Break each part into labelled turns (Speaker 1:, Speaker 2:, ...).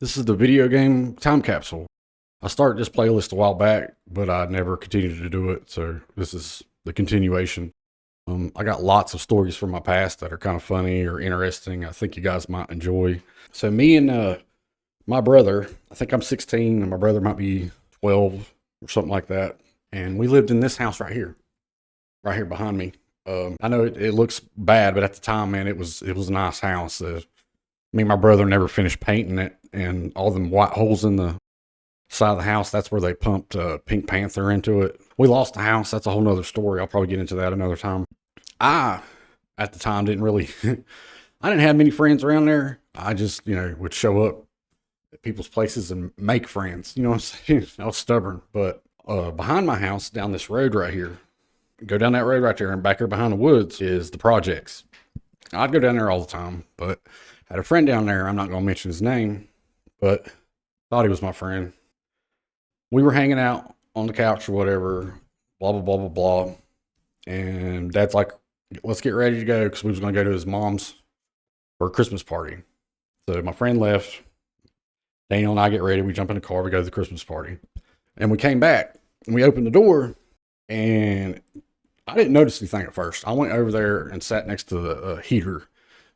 Speaker 1: This is the video game time capsule. I started this playlist a while back, but I never continued to do it. So this is the continuation. I got lots of stories from my past that are kind of funny or interesting. I think you guys might enjoy. So me and my brother, I think I'm 16 and my brother might be 12 or something like that. And we lived in this house right here behind me. I know it looks bad, but at the time, man, it was a nice house. Me and my brother never finished painting it, and all them white holes in the side of the house, that's where they pumped Pink Panther into it. We lost the house. That's a whole nother story. I'll probably get into that another time. I, at the time, didn't really, I didn't have many friends around there. I just, would show up at people's places and make friends. You know what I'm saying? I was stubborn. But behind my house, down this road right here, go down that road right there, and back here behind the woods is the projects. I'd go down there all the time, but I had a friend down there. I'm not going to mention his name, but thought he was my friend. We were hanging out on the couch or whatever, blah, blah, blah, blah, blah. And dad's like, let's get ready to go because we was going to go to his mom's for a Christmas party. So my friend left. Daniel and I get ready. We jump in the car. We go to the Christmas party. And we came back and we opened the door and I didn't notice anything at first. I went over there and sat next to the heater.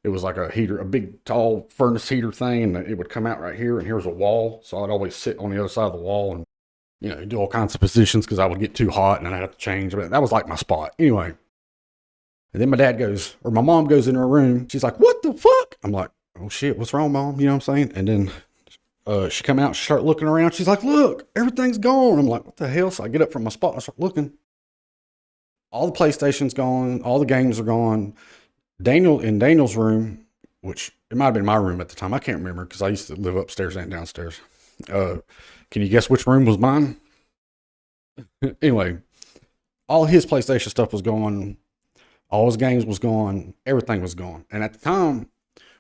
Speaker 1: It was like a heater, a big, tall furnace heater thing, and it would come out right here, and here's a wall. So I'd always sit on the other side of the wall and, do all kinds of positions because I would get too hot and I'd have to change. But that was like my spot. Anyway, and then my dad goes, or my mom goes in her room. She's like, what the fuck? I'm like, oh shit, what's wrong, Mom? You know what I'm saying? And then she come out, she start looking around. She's like, look, everything's gone. I'm like, what the hell? So I get up from my spot and I start looking. All the PlayStation's gone. All the games are gone. Daniel's room, which it might have been my room at the time. I can't remember because I used to live upstairs and downstairs. Can you guess which room was mine? Anyway, all his PlayStation stuff was gone. All his games was gone. Everything was gone. And at the time,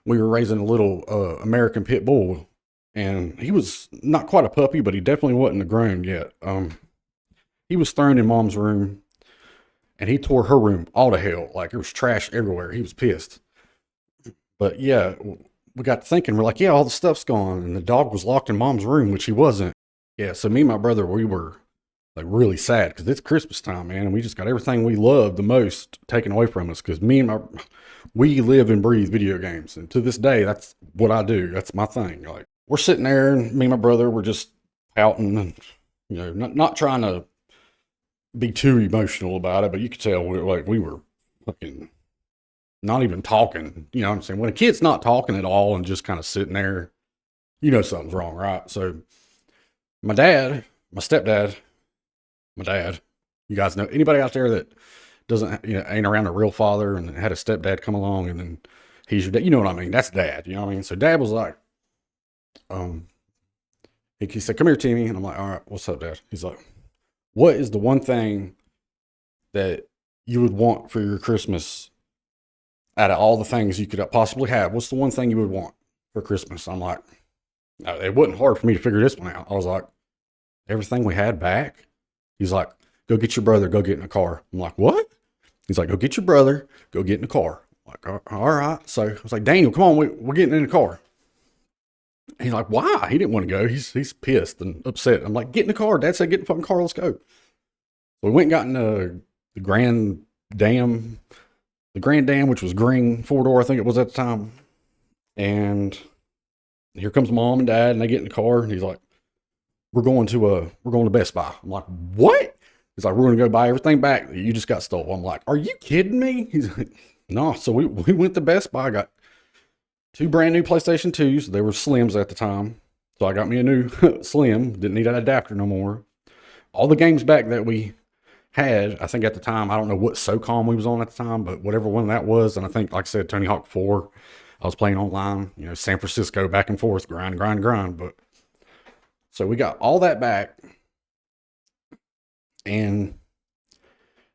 Speaker 1: we were raising a little American pit bull, and he was not quite a puppy, but he definitely wasn't a grown yet. He was thrown in Mom's room, and he tore her room all to hell. Like there was trash everywhere. He was pissed. But yeah, we got to thinking. We're like, yeah, all the stuff's gone, and the dog was locked in Mom's room, which he wasn't. Yeah, so me and my brother, we were like really sad because it's Christmas time, man, and we just got everything we loved the most taken away from us. Because we live and breathe video games, and to this day, that's what I do. That's my thing. Like we're sitting there, and me and my brother, we're just pouting, and not trying to be too emotional about it, but you could tell we were fucking not even talking. You know what I'm saying? When a kid's not talking at all and just kind of sitting there, something's wrong, right? So my dad, my stepdad, my dad, you guys know anybody out there that doesn't, ain't around a real father and had a stepdad come along and then he's your dad, you know what I mean? That's dad, you know what I mean? So dad was like, um, he said, come here, Timmy. And I'm like, all right, what's up, Dad? He's like, what is the one thing that you would want for your Christmas out of all the things you could possibly have? What's the one thing you would want for Christmas? I'm like, it wasn't hard for me to figure this one out. I was like, everything we had back. He's like, go get your brother, go get in the car. I'm like, what? He's like, go get your brother, go get in the car. I'm like, all right. So I was like, Daniel, come on, we're getting in the car. And he's like, why? He didn't want to go. He's pissed and upset. I'm like, get in the car. Dad said, get in the fucking car. Let's go. So we went and got in the Grand Dam, which was green, 4-door, I think it was at the time. And here comes Mom and Dad, and they get in the car, and he's like, we're going to Best Buy. I'm like, what? He's like, we're going to go buy everything back that you just got stole. I'm like, are you kidding me? He's like, no. So we went to Best Buy, got 2 brand new PlayStation 2s. They were Slims at the time. So I got me a new Slim. Didn't need an adapter no more. All the games back that we had, I think at the time, I don't know what SOCOM we was on at the time, but whatever one that was. And I think, like I said, Tony Hawk 4, I was playing online, San Francisco back and forth, grind. But so we got all that back. And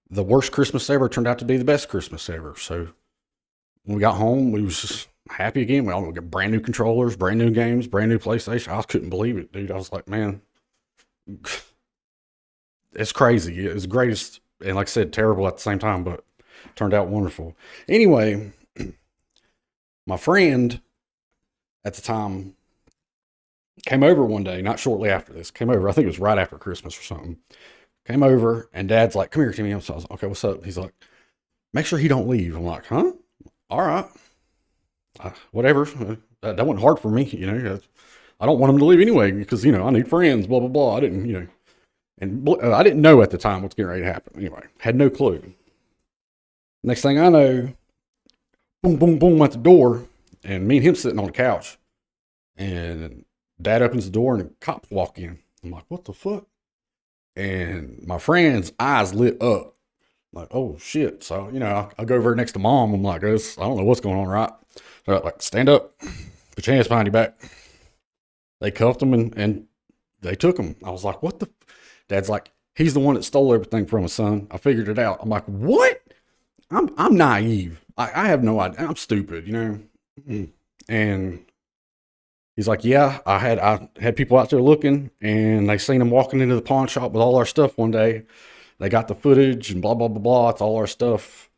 Speaker 1: the worst Christmas ever turned out to be the best Christmas ever. So when we got home, we was just happy again. We all got brand new controllers, brand new games, brand new PlayStation. I couldn't believe it, dude. I was like, man, it's crazy. It was the greatest, and like I said, terrible at the same time, but turned out wonderful. Anyway, my friend at the time, came over one day, not shortly after this, came over. I think it was right after Christmas or something. Came over and Dad's like, come here, Timmy. So I was like, okay, what's up? He's like, make sure he don't leave. I'm like, huh? All right. Whatever. That wasn't hard for me, I don't want him to leave anyway because, I need friends, blah, blah, blah. I didn't, and I didn't know at the time what's getting ready to happen. Anyway, had no clue. Next thing I know, boom, boom, boom at the door, and me and him sitting on the couch. And Dad opens the door and the cops walk in. I'm like, what the fuck? And my friend's eyes lit up. Like, oh shit. So, I go over next to Mom. I'm like, I don't know what's going on, right? They're like, stand up, put your hands behind your back. They cuffed him and they took him. I was like, what the? Dad's like, he's the one that stole everything from his son. I figured it out. I'm like, what? I'm naive. I have no idea. I'm stupid, And he's like, yeah, I had people out there looking, and they seen him walking into the pawn shop with all our stuff one day. They got the footage and blah, blah, blah, blah. It's all our stuff.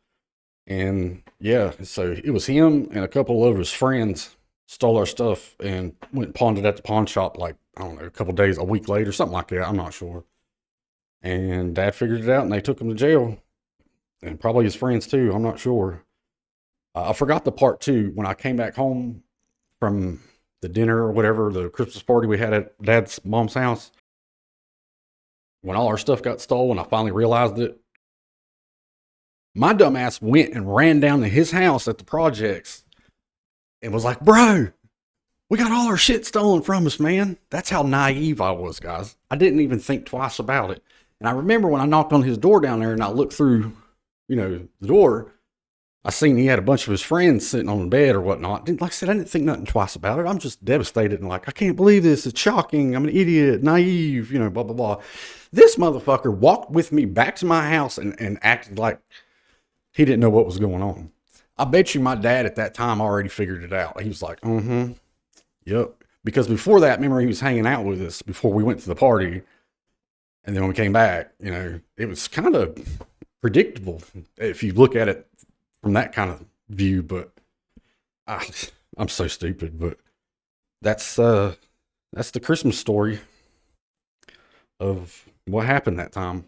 Speaker 1: And yeah, so it was him and a couple of his friends stole our stuff and went and pawned it at the pawn shop, like, I don't know, a couple days, a week later, something like that. I'm not sure. And Dad figured it out and they took him to jail, and probably his friends too. I'm not sure. I forgot the part too. When I came back home from the dinner or whatever, the Christmas party we had at Dad's mom's house, when all our stuff got stolen, I finally realized it. My dumb ass went and ran down to his house at the projects and was like, bro, we got all our shit stolen from us, man. That's how naive I was, guys. I didn't even think twice about it. And I remember when I knocked on his door down there and I looked through, the door, I seen he had a bunch of his friends sitting on the bed or whatnot. Like I said, I didn't think nothing twice about it. I'm just devastated and like, I can't believe this. It's shocking. I'm an idiot, naive, blah, blah, blah. This motherfucker walked with me back to my house and acted like he didn't know what was going on. I bet you my dad at that time already figured it out. He was like, yep. Because before that, remember, he was hanging out with us before we went to the party. And then when we came back, it was kind of predictable if you look at it from that kind of view. But I'm so stupid. But that's the Christmas story of what happened that time.